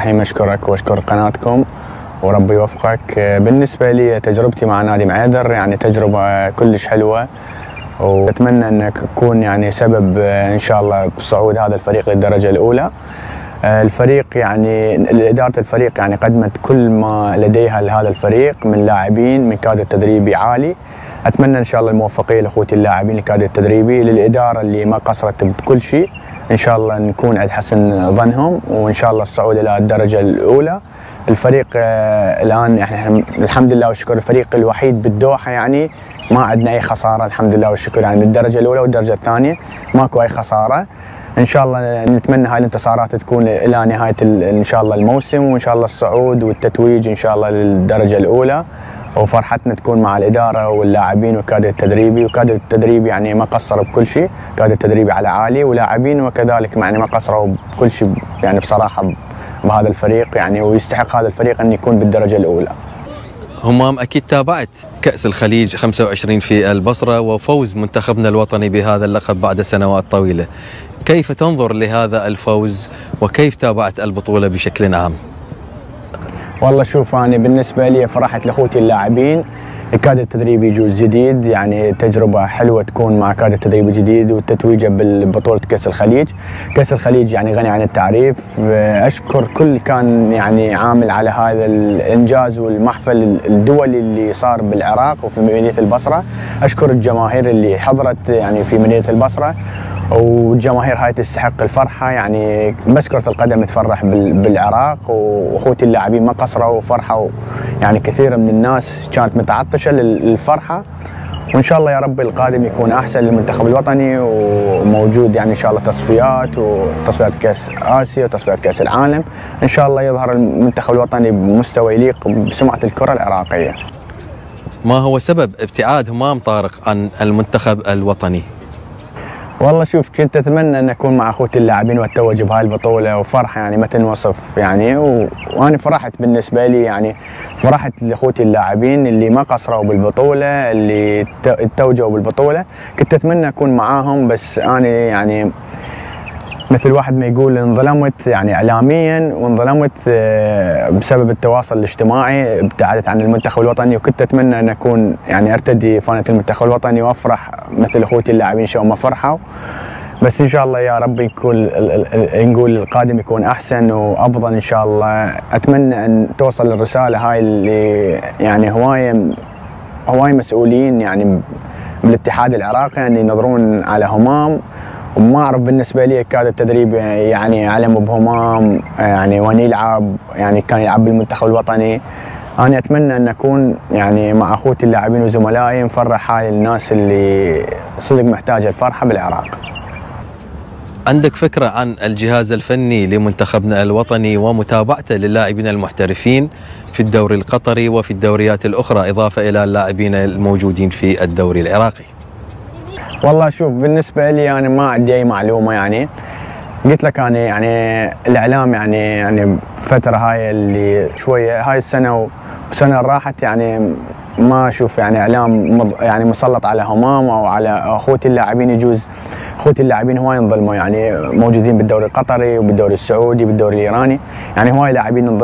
الرحيم أشكرك وأشكر قناتكم وربي يوفقك. بالنسبة لي تجربتي مع نادي معيذر يعني تجربة كلش حلوة، وأتمنى أن أكون يعني سبب إن شاء الله بصعود هذا الفريق للدرجة الأولى. الفريق يعني إدارة الفريق يعني قدمت كل ما لديها لهذا الفريق من لاعبين من كادر تدريبي عالي. أتمنى إن شاء الله الموفقية لأخوتي اللاعبين الكادر التدريبي، للإدارة اللي ما قصرت بكل شيء، إن شاء الله نكون عند حسن ظنهم، وإن شاء الله الصعود إلى الدرجة الأولى. الفريق الآن يعني الحمد لله والشكر الفريق الوحيد بالدوحة يعني ما عندنا أي خسارة الحمد لله والشكر، يعني الدرجة الأولى والدرجة الثانية ماكو أي خسارة. إن شاء الله نتمنى هاي الانتصارات تكون إلى نهاية إن شاء الله الموسم، وإن شاء الله الصعود والتتويج إن شاء الله للدرجة الأولى، وفرحتنا تكون مع الإدارة واللاعبين والكادر التدريبي. وكادر التدريبي يعني ما قصروا بكل شيء، كادر التدريبي على عالي، ولاعبين وكذلك يعني ما قصروا بكل شيء يعني بصراحة بهذا الفريق يعني، ويستحق هذا الفريق أن يكون بالدرجة الأولى. همام أكيد تابعت كأس الخليج 25 في البصرة وفوز منتخبنا الوطني بهذا اللقب بعد سنوات طويلة، كيف تنظر لهذا الفوز وكيف تابعت البطولة بشكل عام؟ والله شوف أنا بالنسبة لي فرحت لأخوتي اللاعبين، الكادر التدريبي يجوز جديد يعني تجربة حلوة تكون مع كادر تدريبي جديد وتتويجه بالبطولة كأس الخليج. كأس الخليج يعني غني عن التعريف، أشكر كل كان يعني عامل على هذا الإنجاز والمحفل الدولي اللي صار بالعراق وفي مدينة البصرة. أشكر الجماهير اللي حضرت يعني في مدينة البصرة، والجماهير هاي تستحق الفرحة يعني، بس كرة القدم تفرح بالعراق، واخوتي اللاعبين ما قصروا وفرحوا يعني كثير من الناس كانت متعطشة للفرحة. وإن شاء الله يا رب القادم يكون أحسن للمنتخب الوطني، وموجود يعني إن شاء الله تصفيات وتصفيات كأس آسيا وتصفيات كأس العالم، إن شاء الله يظهر المنتخب الوطني بمستوى يليق بسمعة الكرة العراقية. ما هو سبب ابتعاد همام طارق عن المنتخب الوطني؟ والله شوف كنت اتمنى ان اكون مع اخوتي اللاعبين واتوج بهاي البطوله، وفرحه يعني ما تنوصف يعني، وانا فرحت بالنسبه لي يعني فرحت لاخوتي اللاعبين اللي ما قصروا بالبطوله، اللي توجوا بالبطوله. كنت اتمنى اكون معاهم، بس انا يعني مثل واحد ما يقول انظلمت يعني اعلاميا، وانظلمت بسبب التواصل الاجتماعي، ابتعدت عن المنتخب الوطني. وكنت اتمنى ان اكون يعني ارتدي فانة المنتخب الوطني وافرح مثل اخوتي اللاعبين شو ما فرحوا. بس ان شاء الله يا رب نقول القادم يكون احسن وافضل ان شاء الله. اتمنى ان توصل الرساله هاي اللي يعني هواي مسؤولين يعني بالاتحاد العراقي يعني ينظرون على همام، وما اعرف بالنسبه لي كادر التدريب يعني علم بهمام يعني وين يلعب، يعني كان يلعب بالمنتخب الوطني. انا اتمنى ان اكون يعني مع اخوتي اللاعبين وزملائي نفرح هاي الناس اللي صدق محتاجه الفرحه بالعراق. عندك فكره عن الجهاز الفني لمنتخبنا الوطني ومتابعته للاعبين المحترفين في الدوري القطري وفي الدوريات الاخرى اضافه الى اللاعبين الموجودين في الدوري العراقي؟ والله شوف بالنسبة لي أنا ما عندي أي معلومة يعني، قلت لك أنا يعني الإعلام يعني فترة هاي اللي شوية هاي السنة والسنة اللي راحت يعني ما أشوف يعني إعلام يعني مسلط على همام أو على أخوتي اللاعبين. يجوز أخوتي اللاعبين هواي انظلموا يعني، موجودين بالدوري القطري وبالدوري السعودي بالدوري الإيراني، يعني هواي لاعبين انظلموا.